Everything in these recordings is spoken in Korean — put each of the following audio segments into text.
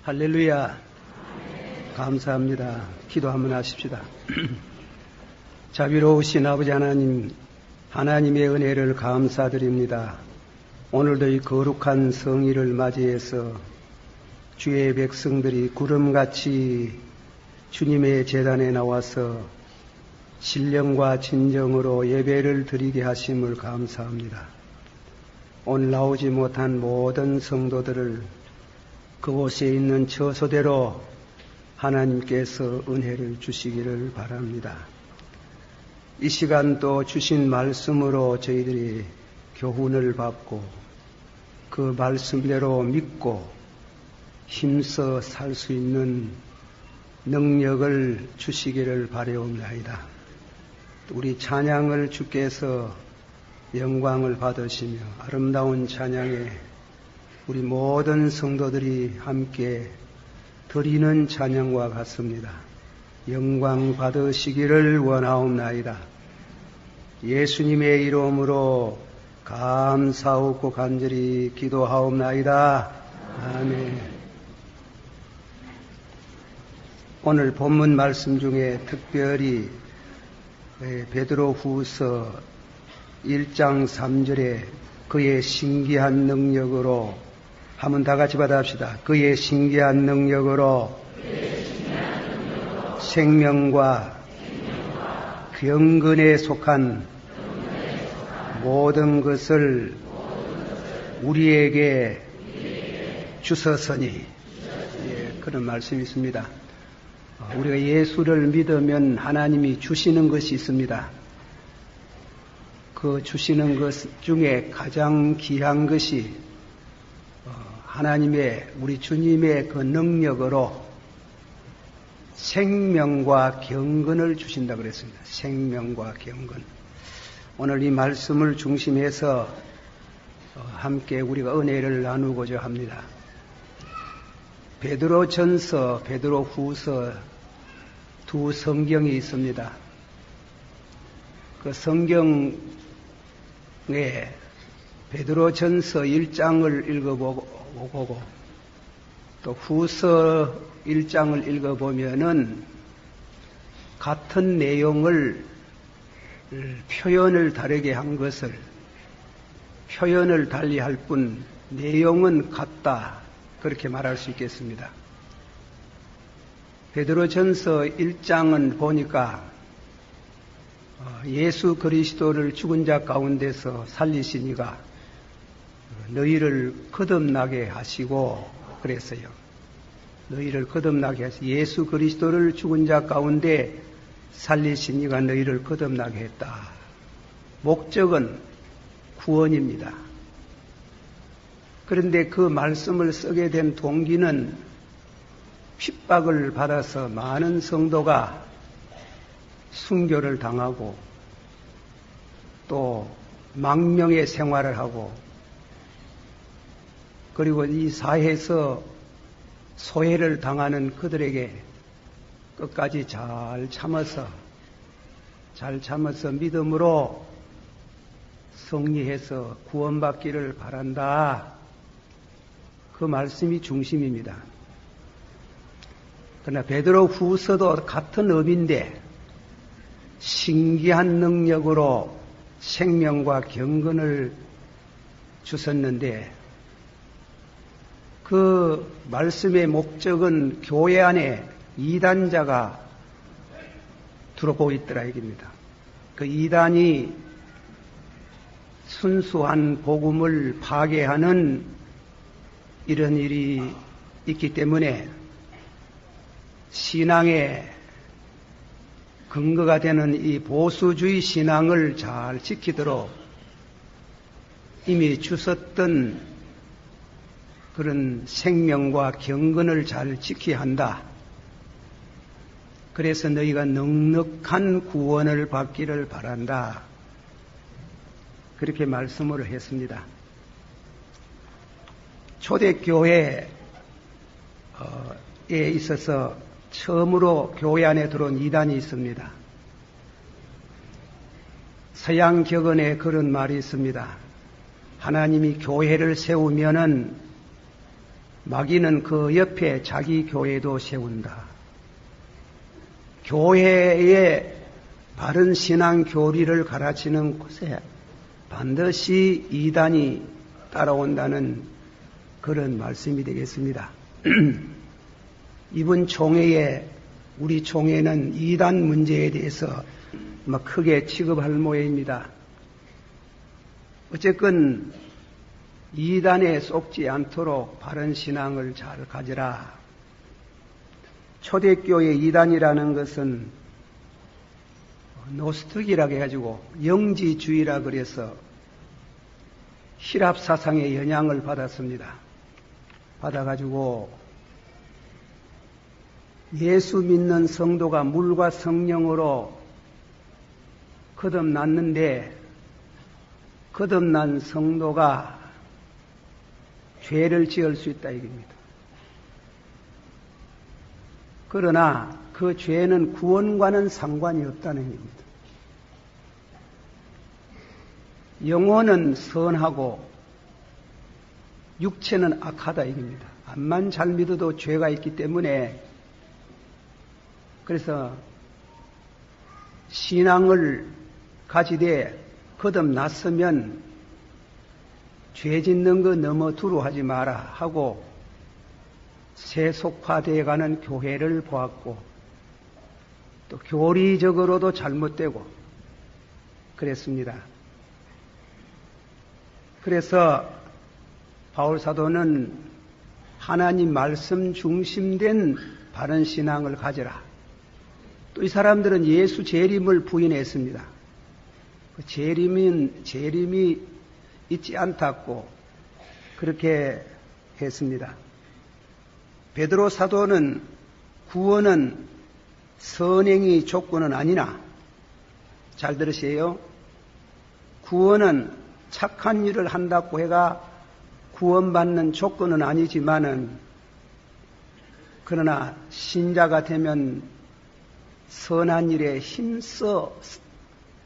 할렐루야. 감사합니다. 기도 한번 하십시다. 자비로우신 아버지 하나님, 하나님의 은혜를 감사드립니다. 오늘도 이 거룩한 성일을 맞이해서 주의 백성들이 구름같이 주님의 제단에 나와서 신령과 진정으로 예배를 드리게 하심을 감사합니다. 오늘 나오지 못한 모든 성도들을 그곳에 있는 처소대로 하나님께서 은혜를 주시기를 바랍니다. 이 시간 또 주신 말씀으로 저희들이 교훈을 받고 그 말씀대로 믿고 힘써 살 수 있는 능력을 주시기를 바라옵나이다. 우리 찬양을 주께서 영광을 받으시며 아름다운 찬양에 우리 모든 성도들이 함께 드리는 찬양과 같습니다. 영광 받으시기를 원하옵나이다. 예수님의 이름으로 감사하고 간절히 기도하옵나이다. 아멘. 오늘 본문 말씀 중에 특별히 베드로후서 1장 3절에 그의 신기한 능력으로 한번 다 같이 받아합시다. 그의 신기한 능력으로 생명과 경건에 속한 모든 것을 우리에게 주셨으니, 그런 말씀이 있습니다. 우리가 예수를 믿으면 하나님이 주시는 것이 있습니다. 그 주시는 것 중에 가장 귀한 것이 하나님의, 우리 주님의 그 능력으로 생명과 경건을 주신다고 그랬습니다. 생명과 경건. 오늘 이 말씀을 중심해서 함께 우리가 은혜를 나누고자 합니다. 베드로전서, 베드로후서 두 성경이 있습니다. 그 성경에 베드로전서 1장을 읽어보고 또 후서 1장을 읽어보면은 같은 내용을 표현을 다르게 한 것을 표현을 달리 할 뿐 내용은 같다, 그렇게 말할 수 있겠습니다. 베드로전서 1장은 보니까 예수 그리스도를 죽은 자 가운데서 살리신 이가 너희를 거듭나게 하시고 그랬어요. 너희를 거듭나게 하시고 예수 그리스도를 죽은 자 가운데 살리신 이가 너희를 거듭나게 했다. 목적은 구원입니다. 그런데 그 말씀을 쓰게 된 동기는 핍박을 받아서 많은 성도가 순교를 당하고 또 망명의 생활을 하고 그리고 이 사회에서 소외를 당하는 그들에게 끝까지 잘 참아서 믿음으로 승리해서 구원받기를 바란다. 그 말씀이 중심입니다. 그러나 베드로 후서도 같은 의미인데 신기한 능력으로 생명과 경건을 주셨는데 그 말씀의 목적은 교회 안에 이단자가 들어오고 있더라 이겁니다. 그 이단이 순수한 복음을 파괴하는 이런 일이 있기 때문에 신앙의 근거가 되는 이 보수주의 신앙을 잘 지키도록 이미 주셨던 그런 생명과 경건을 잘 지켜야 한다. 그래서 너희가 넉넉한 구원을 받기를 바란다. 그렇게 말씀을 했습니다. 초대교회에 있어서 처음으로 교회 안에 들어온 이단이 있습니다. 서양 격언에 그런 말이 있습니다. 하나님이 교회를 세우면은 마귀는 그 옆에 자기 교회도 세운다. 교회의 바른 신앙 교리를 가르치는 곳에 반드시 이단이 따라온다는 그런 말씀이 되겠습니다. 이번 총회에 우리 총회는 이단 문제에 대해서 크게 취급할 모양입니다. 어쨌건 이단에 속지 않도록 바른 신앙을 잘 가져라. 초대교회 이단이라는 것은 노스틱이라고 해가지고 영지주의라 그래서 힐랍 사상의 영향을 받았습니다. 받아가지고 예수 믿는 성도가 물과 성령으로 거듭났는데 거듭난 성도가 죄를 지을 수 있다 이겁니다. 그러나 그 죄는 구원과는 상관이 없다는 겁니다. 영혼은 선하고 육체는 악하다 이겁니다. 암만 잘 믿어도 죄가 있기 때문에 그래서 신앙을 가지되 거듭났으면 죄 짓는 거 너무 두려워하지 마라 하고 세속화되어 가는 교회를 보았고 또 교리적으로도 잘못되고 그랬습니다. 그래서 바울 사도는 하나님 말씀 중심된 바른 신앙을 가져라. 또 이 사람들은 예수 재림을 부인했습니다. 그 재림이 있지 않다고 그렇게 했습니다. 베드로 사도는 구원은 선행이 조건은 아니나 잘 들으세요. 구원은 착한 일을 한다고 해가 구원받는 조건은 아니지만은 그러나 신자가 되면 선한 일에 힘써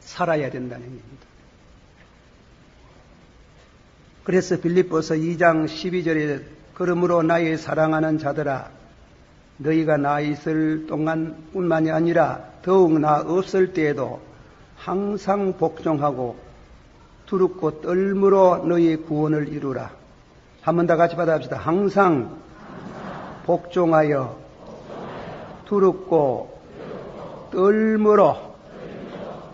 살아야 된다는 얘기입니다. 그래서 빌립보서 2장 12절에 그러므로 나의 사랑하는 자들아 너희가 나 있을 동안뿐만이 아니라 더욱 나 없을 때에도 항상 복종하고 두렵고 떨므로 너희의 구원을 이루라. 한 번 더 같이 받아봅시다. 항상 복종하여 두렵고 떨므로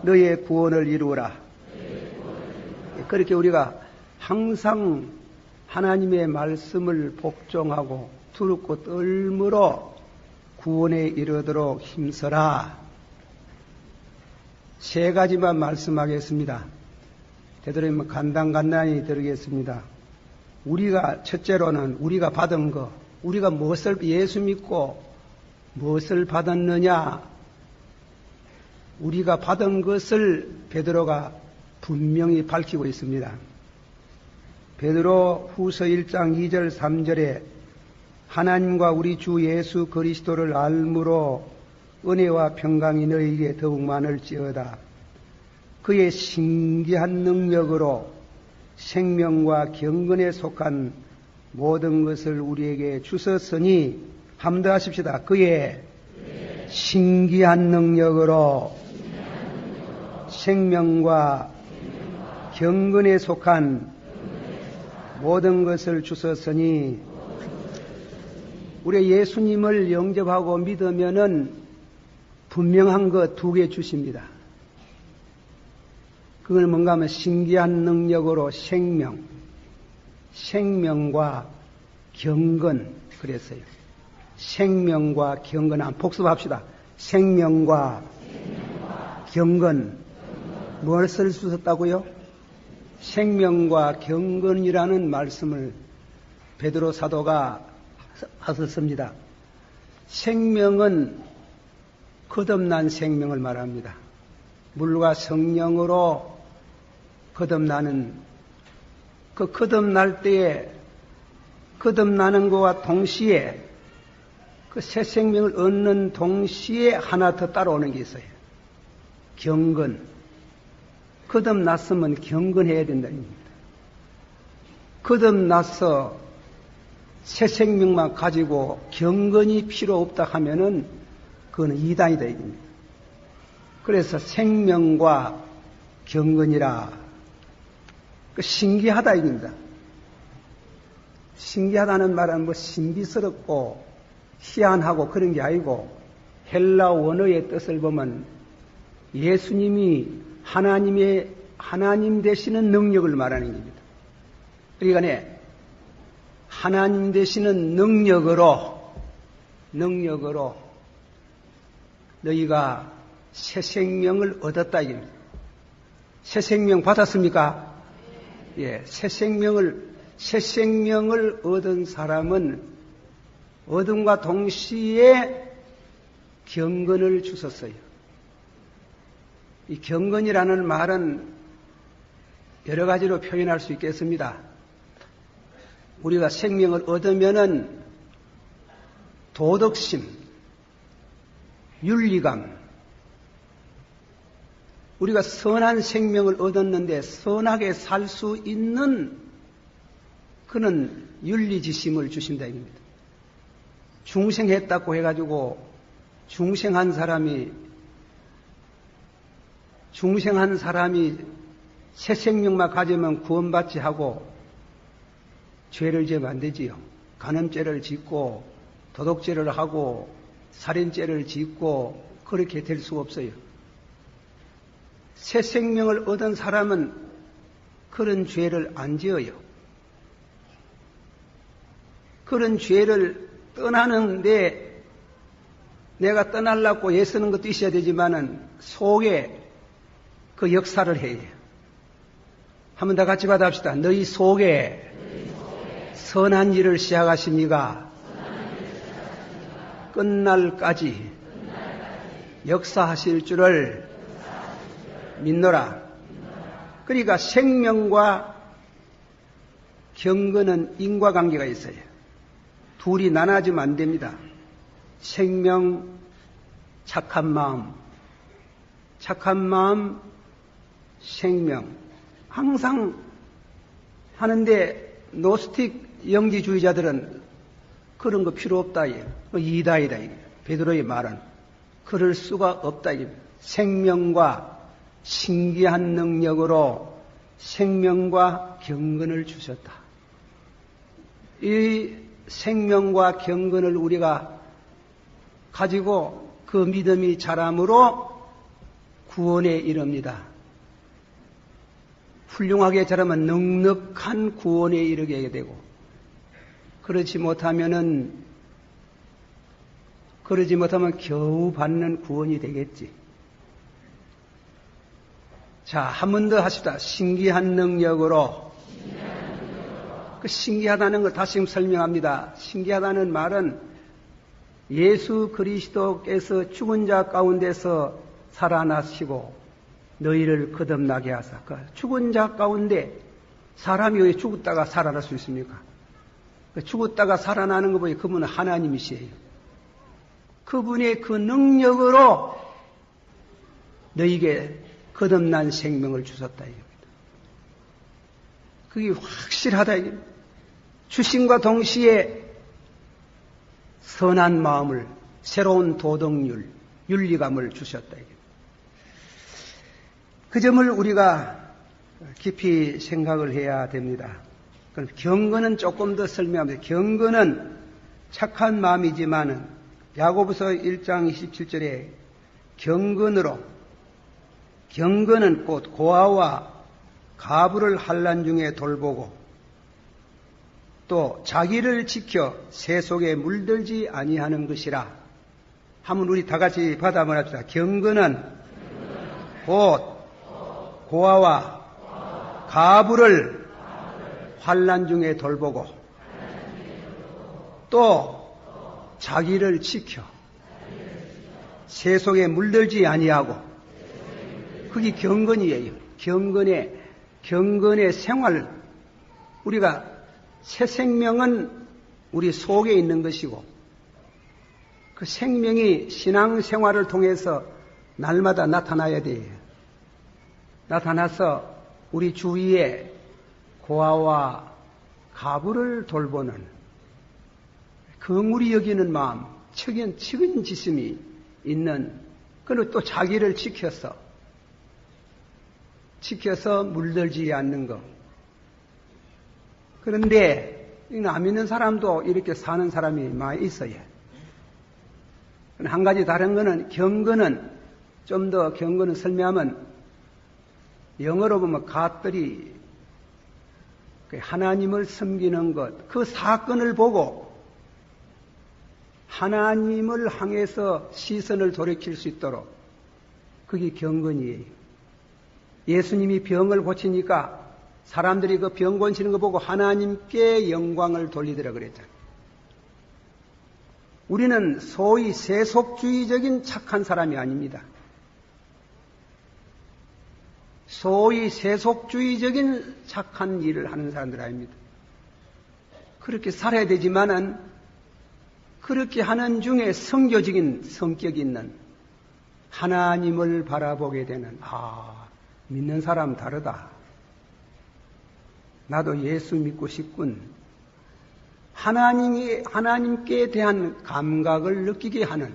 너희의 구원을 이루라. 그렇게 우리가 항상 하나님의 말씀을 복종하고 두렵고 떨므로 구원에 이르도록 힘써라. 세 가지만 말씀하겠습니다. 되도록이면 간단히 드리겠습니다. 우리가 첫째로는 우리가 받은 거, 우리가 무엇을 예수 믿고 무엇을 받았느냐, 우리가 받은 것을 베드로가 분명히 밝히고 있습니다. 베드로 후서 1장 2절 3절에 하나님과 우리 주 예수 그리스도를 알므로 은혜와 평강이 너희에게 더욱 많을지어다. 그의 신기한 능력으로 생명과 경건에 속한 모든 것을 우리에게 주셨으니 한 번 더 하십시다. 그의 신기한 능력으로 생명과 경건에 속한 모든 것을 주셨으니 우리 예수님을 영접하고 믿으면은 분명한 것 두 개 주십니다. 그건 뭔가 하면 신기한 능력으로 생명과 경건 그랬어요. 생명과 경건 한번 복습합시다. 생명과 경건 무엇을 주셨다고요? 생명과 경건이라는 말씀을 베드로 사도가 하셨습니다. 생명은 거듭난 생명을 말합니다. 물과 성령으로 거듭나는 그 거듭날 때에 거듭나는 것과 동시에 그 새 생명을 얻는 동시에 하나 더 따라오는 게 있어요. 경건. 거듭났으면 경건해야 된다는 겁니다. 거듭나서 새 생명만 가지고 경건이 필요 없다 하면은 그거는 이단이다 이겁니다. 그래서 생명과 경건이라 신기하다 이겁니다. 신기하다는 말은 뭐 신비스럽고 희한하고 그런 게 아니고 헬라 원어의 뜻을 보면 예수님이 하나님 되시는 능력을 말하는 겁니다. 그러니까 하나님 되시는 능력으로 너희가 새 생명을 얻었다 이겁니다. 새 생명 받았습니까? 예, 새 생명을 얻은 사람은 얻음과 동시에 경건을 주셨어요. 이 경건이라는 말은 여러 가지로 표현할 수 있겠습니다. 우리가 생명을 얻으면은 도덕심, 윤리감, 우리가 선한 생명을 얻었는데 선하게 살 수 있는 그런 윤리지심을 주신다 이겁니다. 중생했다고 해가지고 중생한 사람이 새 생명만 가지면 구원받지 하고 죄를 지으면 안 되지요. 간음죄를 짓고 도덕죄를 하고 살인죄를 짓고 그렇게 될 수 없어요. 새 생명을 얻은 사람은 그런 죄를 안 지어요. 그런 죄를 떠나는데 내가 떠나려고 애쓰는 것도 있어야 되지만은 속에 그 역사를 해야 해요. 한번 다 같이 받아봅시다. 너희 속에 선한 일을 시작하십니까? 끝날까지 역사하실 줄을 믿노라. 그러니까 생명과 경건은 인과관계가 있어요. 둘이 나눠지면 안 됩니다. 생명, 착한 마음, 생명. 항상 하는데 노스틱 영지주의자들은 그런 거 필요 없다. 이다이다. 베드로의 말은 그럴 수가 없다. 생명과 신기한 능력으로 생명과 경건을 주셨다. 이 생명과 경건을 우리가 가지고 그 믿음이 자람으로 구원에 이릅니다. 훌륭하게 자라면 넉넉한 구원에 이르게 되고 그러지 못하면 겨우 받는 구원이 되겠지. 자, 한 번 더 하십시다. 신기한 능력으로. 그 신기하다는 걸 다시 설명합니다. 신기하다는 말은 예수 그리스도께서 죽은 자 가운데서 살아나시고 너희를 거듭나게 하사. 죽은 자 가운데 사람이 왜 죽었다가 살아날 수 있습니까? 죽었다가 살아나는 거 보니 그분은 하나님이시에요. 그분의 그 능력으로 너희에게 거듭난 생명을 주셨다 이겁니다. 그게 확실하다 이겁니다. 주심과 동시에 선한 마음을, 새로운 도덕률, 윤리감을 주셨다 이겁니다. 그 점을 우리가 깊이 생각을 해야 됩니다. 그럼 경건은 조금 더 설명합니다. 경건은 착한 마음이지만은 야고보서 1장 27절에 경건은 곧 고아와 가부를 환난 중에 돌보고 또 자기를 지켜 새 속에 물들지 아니하는 것이라. 한번 우리 다 같이 받아보면 합시다. 경건은 곧 고아와 가부를 환난 중에 돌보고 또 자기를 지켜 새 속에 물들지 아니하고. 그게 경건이에요. 경건의 생활. 우리가 새 생명은 우리 속에 있는 것이고 그 생명이 신앙생활을 통해서 날마다 나타나야 돼요. 나타나서 우리 주위에 고아와 가부를 돌보는 긍휼히 여기는 마음, 책임지심이 있는, 그리고 또 자기를 지켜서 물들지 않는 것. 그런데 안 믿는 사람도 이렇게 사는 사람이 많이 있어요. 한 가지 다른 거는 경건은, 좀 더 경건을 설명하면 영어로 보면 갓들이 하나님을 섬기는 것, 그 사건을 보고 하나님을 향해서 시선을 돌이킬 수 있도록, 그게 경건이에요. 예수님이 병을 고치니까 사람들이 그 병 고치는 거 보고 하나님께 영광을 돌리더라 그랬잖아요. 우리는 소위 세속주의적인 착한 사람이 아닙니다. 소위 세속주의적인 착한 일을 하는 사람들 아닙니다. 그렇게 살아야 되지만은 그렇게 하는 중에 성교적인 성격이 있는, 하나님을 바라보게 되는, 믿는 사람 다르다. 나도 예수 믿고 싶군. 하나님께 대한 감각을 느끼게 하는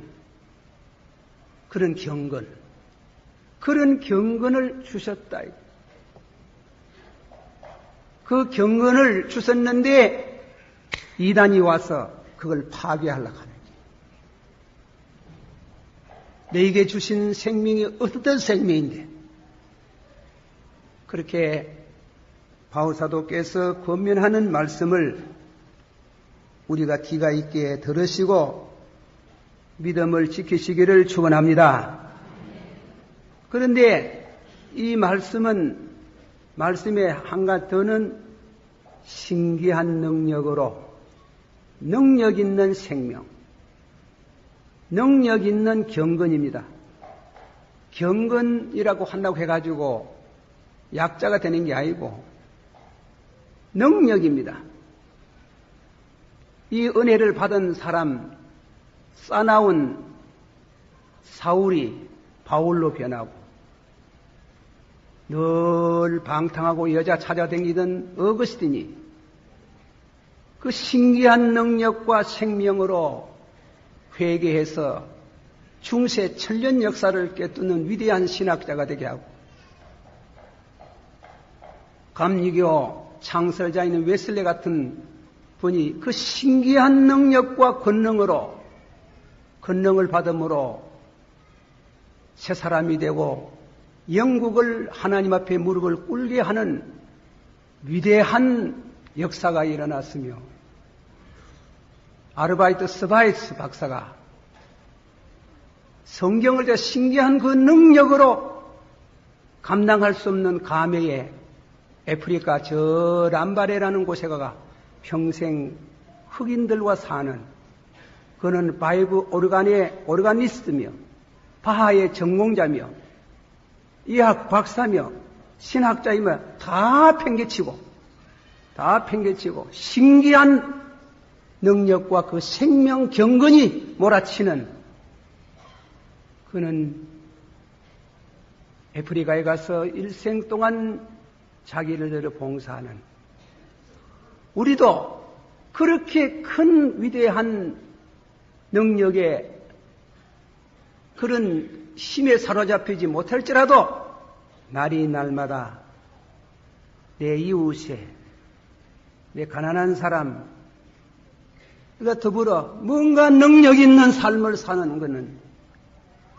그런 경건, 그런 경건을 주셨다. 그 경건을 주셨는데 이단이 와서 그걸 파괴하려고 하는 거예요. 너에게 주신 생명이 어떤 생명인데, 그렇게 바울사도께서 권면하는 말씀을 우리가 귀가 있게 들으시고 믿음을 지키시기를 축원합니다. 그런데 이 말씀의 한 가지 더는 신기한 능력으로, 능력 있는 생명, 능력 있는 경건입니다. 경건이라고 한다고 해가지고 약자가 되는 게 아니고 능력입니다. 이 은혜를 받은 사람, 싸나운 사울이 바울로 변하고, 늘 방탕하고 여자 찾아다니던 어거스틴이 그 신기한 능력과 생명으로 회개해서 중세 천년 역사를 꿰뚫는 위대한 신학자가 되게 하고, 감리교 창설자인 웨슬레 같은 분이 그 신기한 능력과 권능을 받음으로 새 사람이 되고 영국을 하나님 앞에 무릎을 꿇게 하는 위대한 역사가 일어났으며, 아르바이트 스바이스 박사가 성경을 신기한 그 능력으로 감당할 수 없는 감회에 아프리카 저 람바레라는 곳에 가가 평생 흑인들과 사는, 그는 바이브 오르간의 오르가니스트며 바하의 전공자며 의학 박사며 신학자이며 다 팽개치고 신기한 능력과 그 생명 경건이 몰아치는, 그는 아프리카에 가서 일생 동안 자기를 들여 봉사하는, 우리도 그렇게 큰 위대한 능력에 그런 힘에 사로잡히지 못할지라도 날이 날마다 내 이웃에, 내 가난한 사람, 그가 더불어 뭔가 능력 있는 삶을 사는 것은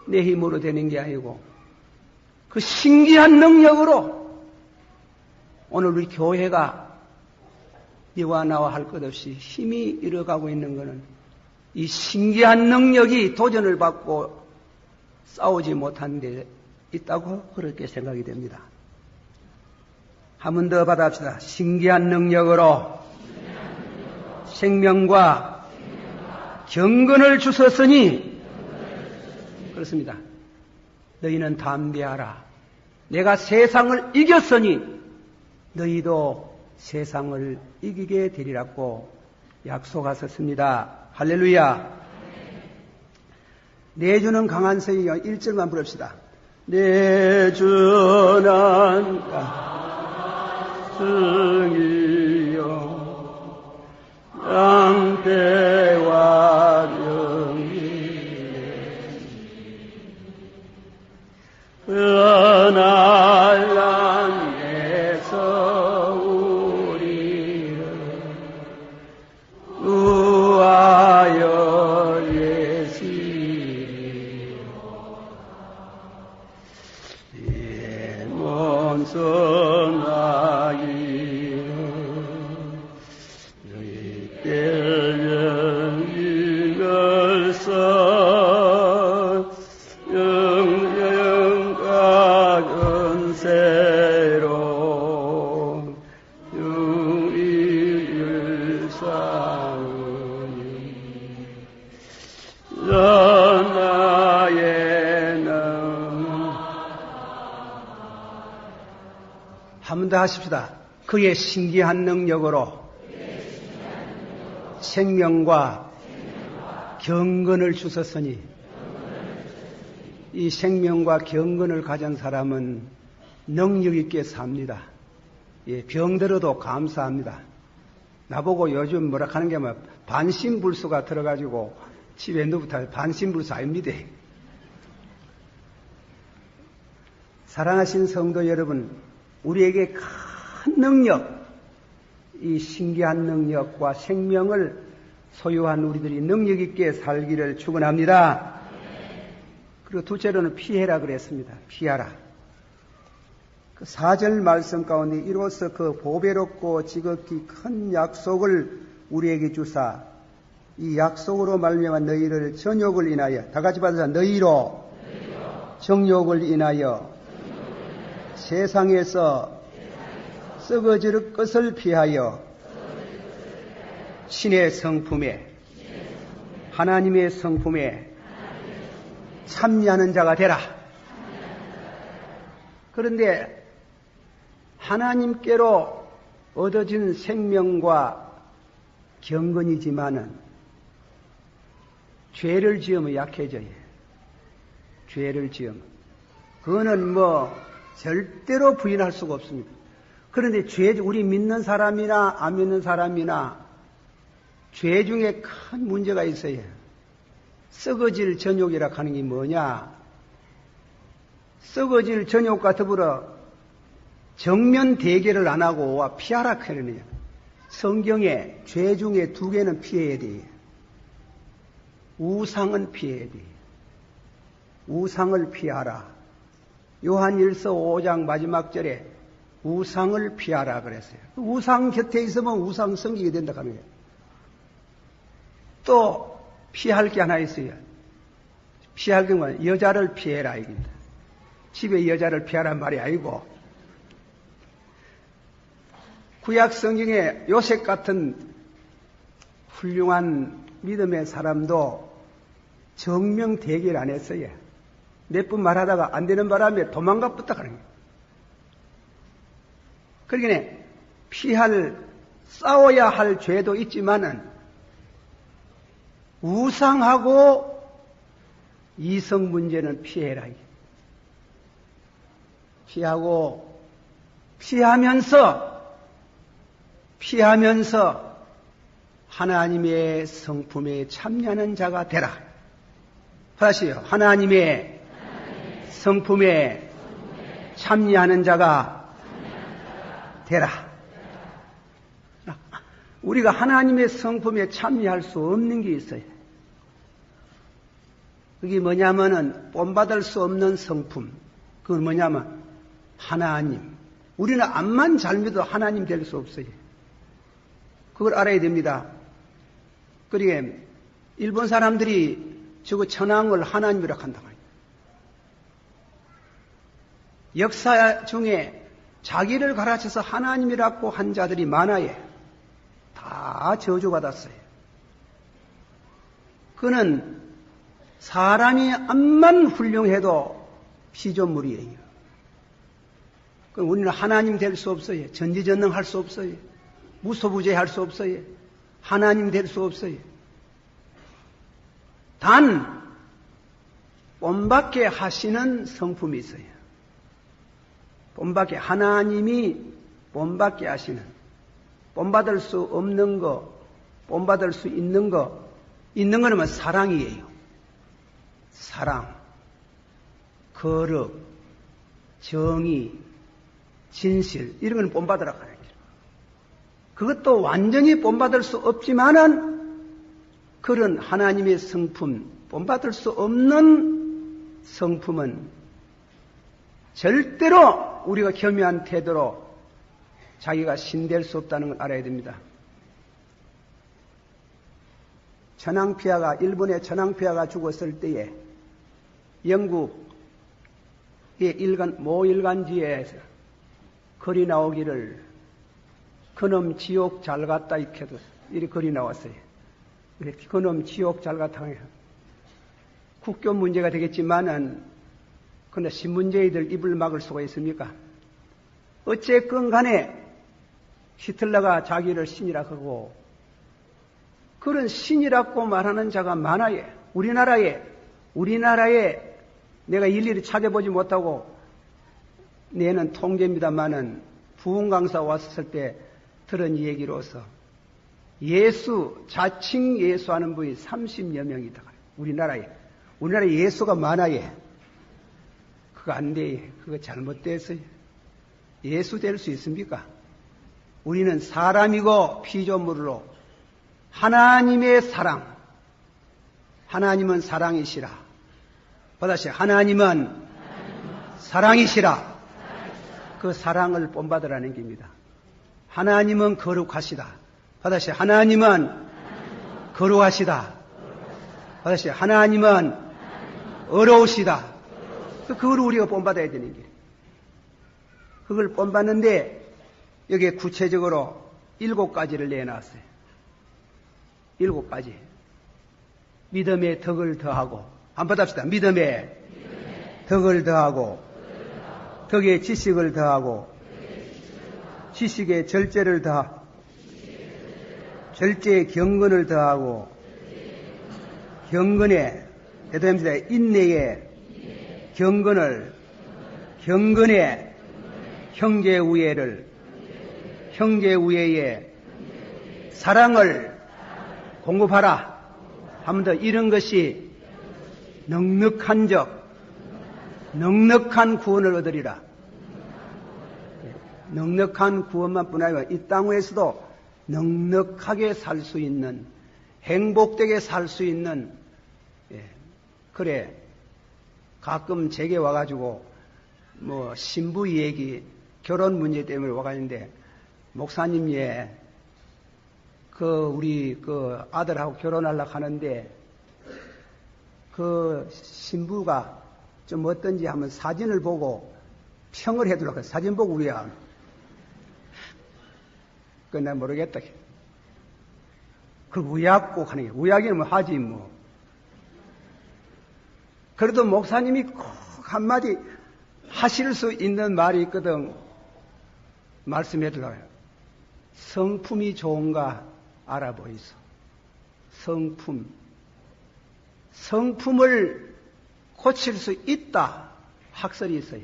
내 힘으로 되는 게 아니고 그 신기한 능력으로 오늘 우리 교회가 네와 나와 할 것 없이 힘이 잃어가고 있는 것은 이 신기한 능력이 도전을 받고 싸우지 못한 데 있다고 그렇게 생각이 됩니다. 한 번 더 받아봅시다. 신기한 능력으로 생명과 경건을 주셨으니, 그렇습니다. 너희는 담대하라. 내가 세상을 이겼으니 너희도 세상을 이기게 되리라고 약속하셨습니다. 할렐루야. 내 주는 강한 성이여, 1절만 부릅시다. 내 주는 강한 성이여 양대와 영예의 그날 땅에서 우리를 구하여 예시리로다. 예 몸성하기를 너희들 이걸서 영영각 은세로 유일사으니 나에는 한 번 더 하십시다. 그의 신기한 능력으로 생명과 경건을 주셨으니 이 생명과 경건을 가진 사람은 능력 있게 삽니다. 예, 병들어도 감사합니다. 나보고 요즘 뭐라 하는 게 뭐 반신불수가 들어가지고 집에 누부터 반신불수 아닙니다. 사랑하신 성도 여러분, 우리에게 큰 능력, 이 신기한 능력과 생명을 소유한 우리들이 능력 있게 살기를 축원합니다. 그리고 둘째로는 피해라 그랬습니다. 피하라. 그 4절 말씀 가운데 이로써 그 보배롭고 지극히 큰 약속을 우리에게 주사 이 약속으로 말미암아 너희를 정욕을 인하여 다 같이 받으사 너희로 정욕을 인하여 세상에서 썩어질 것을 피하여 신의 성품에 하나님의 성품에 참여하는 자가 되라. 그런데 하나님께로 얻어진 생명과 경건이지만은 죄를 지으면 약해져요. 죄를 지으면. 그거는 뭐 절대로 부인할 수가 없습니다. 그런데 우리 믿는 사람이나 안 믿는 사람이나 죄 중에 큰 문제가 있어요. 썩어질 전욕이라 하는 게 뭐냐? 썩어질 전욕과 더불어 정면 대결을 안 하고 피하라 그러네요. 성경에 죄 중에 2개는 피해야 돼요. 우상은 피해야 돼요. 우상을 피하라. 요한일서 5장 마지막 절에 우상을 피하라 그랬어요. 우상 곁에 있으면 우상 섬기게 된다 하는 거예요. 또 피할 게 하나 있어요. 피할 게 뭐냐? 여자를 피해라 이깁니다. 집에 여자를 피하란 말이 아니고 구약 성경에 요셉 같은 훌륭한 믿음의 사람도 정명 대결 안 했어요. 몇 분 말하다가 안 되는 바람에 도망가 붙다 가는 거예요. 그러니까 싸워야 할 죄도 있지만은 우상하고 이성 문제는 피해라. 피하면서 하나님의 성품에 참여하는 자가 되라. 다시요. 하나님의 성품에 참여하는 자가 되라. 우리가 하나님의 성품에 참여할 수 없는 게 있어요. 그게 뭐냐면은 본받을 수 없는 성품. 그건 뭐냐면 하나님. 우리는 암만 잘 믿어도 하나님 될 수 없어요. 그걸 알아야 됩니다. 그러게 일본 사람들이 저거 천황을 하나님이라고 한다고 해요. 역사 중에 자기를 가르쳐서 하나님이라고 한 자들이 많아요. 다 저주받았어요. 그는 사람이 암만 훌륭해도 피조물이에요. 그럼 우리는 하나님 될 수 없어요. 전지전능할 수 없어요. 무소부재할 수 없어요. 하나님 될 수 없어요. 단 본받게 하시는 성품이 있어요. 본받게 하나님이 본받게 하시는 본받을 수 없는 거 본받을 수 있는 거는 사랑이에요. 사랑, 거룩, 정의, 진실, 이런 건 본받으라고 하는 거죠. 그것도 완전히 본받을 수 없지만은 그런 하나님의 성품, 본받을 수 없는 성품은 절대로 우리가 겸유한 태도로 자기가 신될 수 없다는 걸 알아야 됩니다. 일본의 천황폐하가 죽었을 때에 영국의 모 일간지에 글이 나오기를 그놈 지옥 잘 갔다 익혀도 이렇게 글이 나왔어요. 그놈 지옥 잘 갔다 해서 국교 문제가 되겠지만은 그러나 신문제이들 입을 막을 수가 있습니까? 어쨌건 간에 히틀러가 자기를 신이라 하고 그런 신이라고 말하는 자가 많아요. 우리나라에 내가 일일이 찾아보지 못하고 내는 통계입니다만은 부흥 강사 왔을 때 들은 얘기로서 자칭 예수하는 분이 30여 명이다. 우리나라에 예수가 많아요. 그거 안 돼. 그거 잘못됐어요. 예수 될 수 있습니까? 우리는 사람이고 피조물로 하나님의 사랑, 하나님은 사랑이시라. 다시 하나님은 사랑이시라. 그 사랑을 본받으라는 겁니다. 하나님은 거룩하시다. 다시 하나님은 거룩하시다. 다시 하나님은 어려우시다. 그걸 우리가 본받아야 되는 거예요. 그걸 본받는데 여기에 구체적으로 7가지를 내놨어요. 7가지. 믿음의 덕을 더하고, 한번 합시다. 믿음의 덕을 더하고, 덕의 지식을 더하고, 지식의 절제를 더하고, 절제의 경건을 더하고, 경건에, 인내에 경건을, 경건에 형제우애를, 형제우애에 사랑을 공급하라. 한 번 더 이런 것이 넉넉한 구원을 얻으리라. 넉넉한 구원만뿐 아니라 이 땅 위에서도 넉넉하게 살 수 있는, 행복되게 살 수 있는, 그래. 가끔 제게 와가지고 신부 얘기, 결혼 문제 때문에 와가는데 목사님 우리 아들하고 결혼하려고 하는데 그 신부가 좀 어떤지 한번 사진을 보고 평을 해두라고 해서 사진 보고 우리야. 그건 난 모르겠다. 그 우약국 하는 게, 우약이면 하지 뭐. 그래도 목사님이 꼭 한마디 하실 수 있는 말이 있거든. 말씀해주라고요. 성품이 좋은가 알아보이소. 성품을 고칠 수 있다. 학설이 있어요.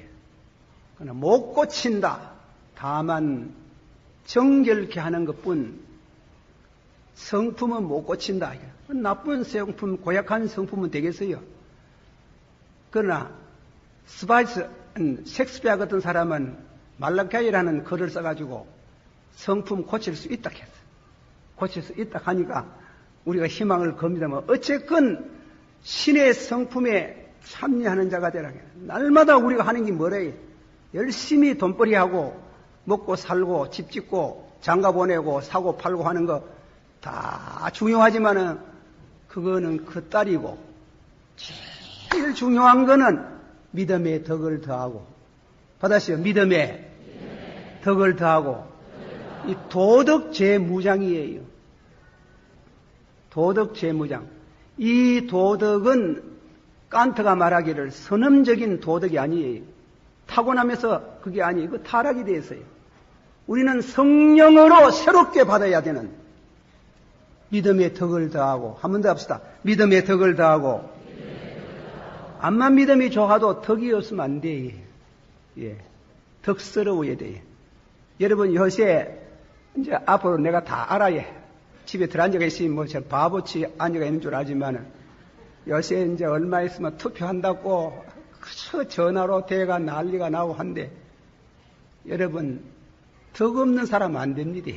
그러나 못 고친다. 다만 정결케 하는 것뿐 성품은 못 고친다. 나쁜 성품, 고약한 성품은 되겠어요. 그러나 셰익스피어 같은 사람은 말라카이라는 글을 써가지고 성품 고칠 수 있다 했어. 고칠 수 있다 하니까 우리가 희망을 겁니다만 어쨌건 신의 성품에 참여하는 자가 되라. 날마다 우리가 하는 게 뭐래? 열심히 돈벌이하고 먹고 살고 집 짓고 장가 보내고 사고 팔고 하는 거 다 중요하지만은 그거는 그 딸이고 제일 중요한 거는 믿음의 덕을 더하고, 받아시오. 믿음의 덕을 더하고, 이 도덕 제무장이에요. 도덕 제무장. 이 도덕은 칸트가 말하기를 선험적인 도덕이 아니에요. 타고나면서 그게 아니에요. 그 타락이 되었어요. 우리는 성령으로 새롭게 받아야 되는 믿음의 덕을 더하고, 한 번 더 합시다. 믿음의 덕을 더하고, 암만 믿음이 좋아도 덕이 없으면 안 돼. 덕스러워야 돼. 여러분 요새 이제 앞으로 내가 다 알아야 해. 집에 들어앉아 있으면 뭐 저 바보치 앉아 있는 줄 알지만은 요새 이제 얼마 있으면 투표한다고 그저 전화로 대가 난리가 나고 한데 여러분 덕 없는 사람 안 됩니다.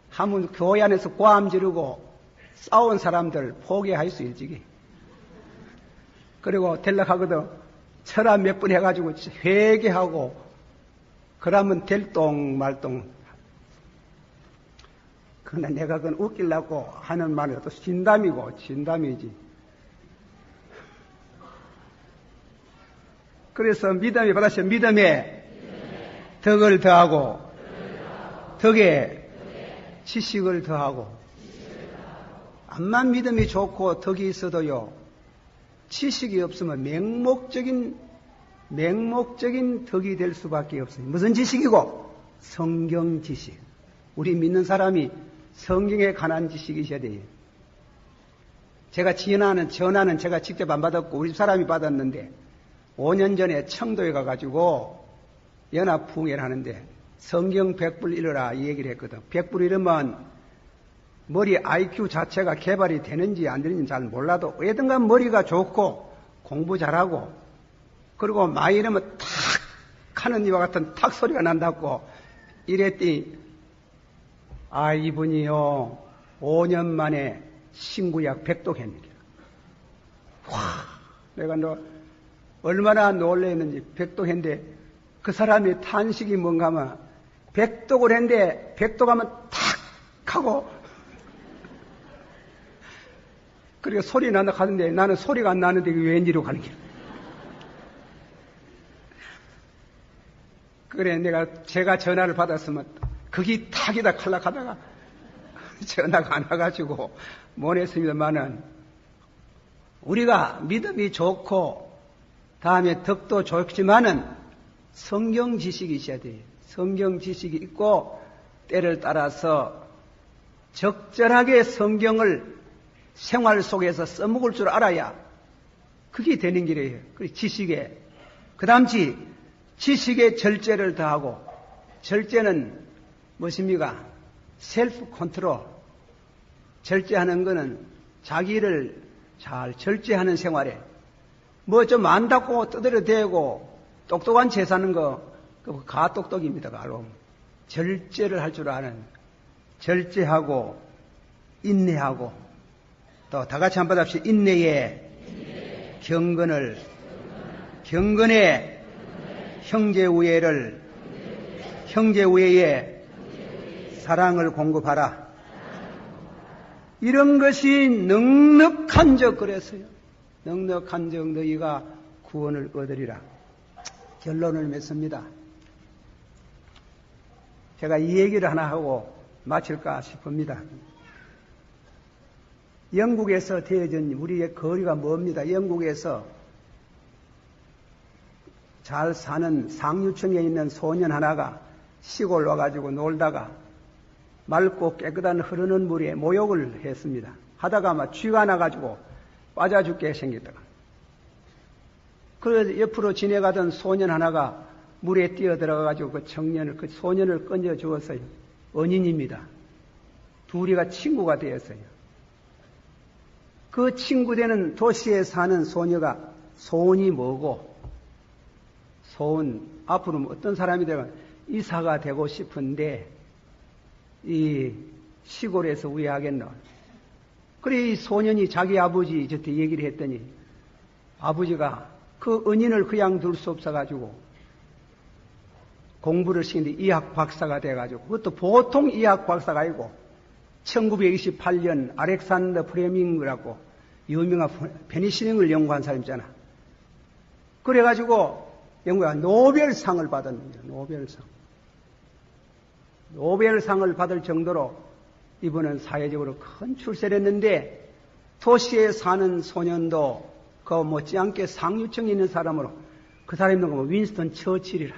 하면 교회 안에서 고함 지르고 싸운 사람들 포기할 수 있지. 그리고 될락하거든 철학 몇 번 해가지고 회개하고 그러면 될똥 말똥. 그러나 내가 그건 웃기려고 하는 말은 또 진담이지. 그래서 믿음이 받았어요. 믿음에 덕을 더하고 덕에 지식을 더하고. 암만 믿음이 좋고 덕이 있어도요, 지식이 없으면 맹목적인 덕이 될 수밖에 없어요. 무슨 지식이고? 성경 지식. 우리 믿는 사람이 성경에 관한 지식이 있어야 돼요. 제가 전화는 제가 직접 안 받았고 우리 사람이 받았는데 5년 전에 청도에 가가지고 연합부흥회를 하는데 성경 100불 읽어라 이 얘기를 했거든. 100불 읽으면 머리 IQ 자체가 개발이 되는지 안 되는지 잘 몰라도 어쨌든간 머리가 좋고 공부 잘하고 그리고 많이 이러면 탁 하는 이와 같은 탁 소리가 난다고 이랬더니 이분이요 5년 만에 신구약 100독했는데 와 내가 얼마나 놀랬는지 100독했는데 그 사람이 탄식이 뭔가 하면 100독을 했는데 100독하면 탁 하고 그리고 소리 난다 하던데 나는 소리가 안 나는데 이게 웬일로 가는 거야. 그래 제가 전화를 받았으면 그게 탁이다 칼락하다가 전화가 안 와가지고 못 했습니다만은 우리가 믿음이 좋고 다음에 덕도 좋지만은 성경 지식이 있어야 돼요. 성경 지식이 있고 때를 따라서 적절하게 성경을 생활 속에서 써먹을 줄 알아야 그게 되는 길이에요. 지식에. 그 다음 지식에 절제를 더하고 절제는 무엇입니까? 셀프 컨트롤. 절제하는 거는 자기를 잘 절제하는 생활에 뭐 좀 안다고 떠들어대고 똑똑한 채 사는 거 그거 가똑똑입니다. 바로 절제를 할 줄 아는 절제하고 인내하고 또 다 같이 한번 합시다. 인내에 경건에 형제 우애를 형제 우애에 사랑을 공급하라. 이런 것이 넉넉한 적 그랬어요. 넉넉한 적 너희가 구원을 얻으리라. 결론을 맺습니다. 제가 이 얘기를 하나 하고 마칠까 싶습니다. 영국에서 되어진 우리의 거리가 멉니다. 영국에서 잘 사는 상류층에 있는 소년 하나가 시골 와가지고 놀다가 맑고 깨끗한 흐르는 물에 모욕을 했습니다. 하다가 막 쥐가 나가지고 빠져 죽게 생겼다가. 그래서 옆으로 지나가던 소년 하나가 물에 뛰어들어가가지고 그 소년을 건져 주었어요. 언인입니다. 둘이가 친구가 되었어요. 그 친구 되는 도시에 사는 소녀가 소원이 뭐고, 소원, 앞으로 어떤 사람이 되면 이사가 되고 싶은데, 이 시골에서 왜 하겠노? 그래, 이 소년이 자기 아버지 저한테 얘기를 했더니, 아버지가 그 은인을 그냥 둘 수 없어가지고, 공부를 시키는데 이학 박사가 돼가지고, 그것도 보통 이학 박사가 아니고, 1928년 알렉산더 프레밍이라고 유명한 페니실린을 연구한 사람 있잖아. 그래가지고 영국가 노벨상을 받았는데 노벨상을 받을 정도로 이분은 사회적으로 큰 출세를 했는데 도시에 사는 소년도 그 못지않게 상류층에 있는 사람으로 그 사람이 있는 거 윈스턴 처칠이라.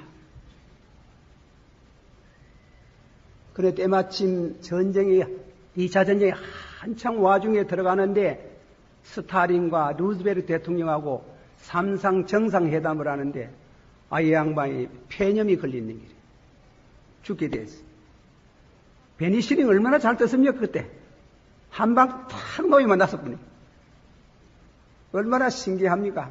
그래 때마침 이 2차 전쟁이 한창 와중에 들어가는데 스탈린과 루즈베르트 대통령하고 삼상 정상회담을 하는데 이 양반이 폐렴이 걸리는 길이에요. 죽게 됐어요. 베니시린 얼마나 잘 떴습니까, 그때? 한 방 탁 놓이면 5분이. 얼마나 신기합니까?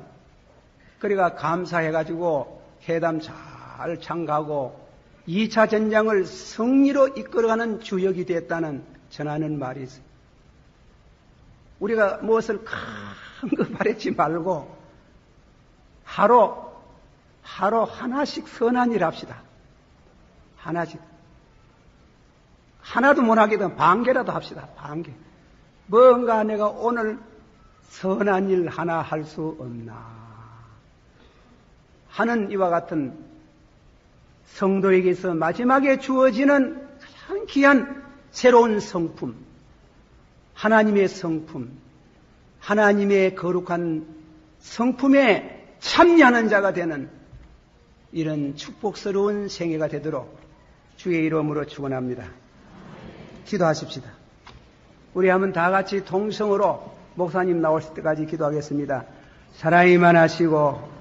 그러니까 감사해가지고 회담 잘 참가하고 2차 전쟁을 승리로 이끌어가는 주역이 됐다는 전하는 말이 있어요. 우리가 무엇을 큰 거 바라지 말고 하루 하나씩 선한 일 합시다. 하나씩. 하나도 못하게든 반개라도 합시다. 반개. 뭔가 내가 오늘 선한 일 하나 할 수 없나 하는 이와 같은 성도에게서 마지막에 주어지는 가장 귀한 새로운 성품, 하나님의 성품, 하나님의 거룩한 성품에 참여하는 자가 되는 이런 축복스러운 생애가 되도록 주의 이름으로 축원합니다. 기도하십시다. 우리 한번 다 같이 동성으로 목사님 나오실 때까지 기도하겠습니다. 사랑이 많으시고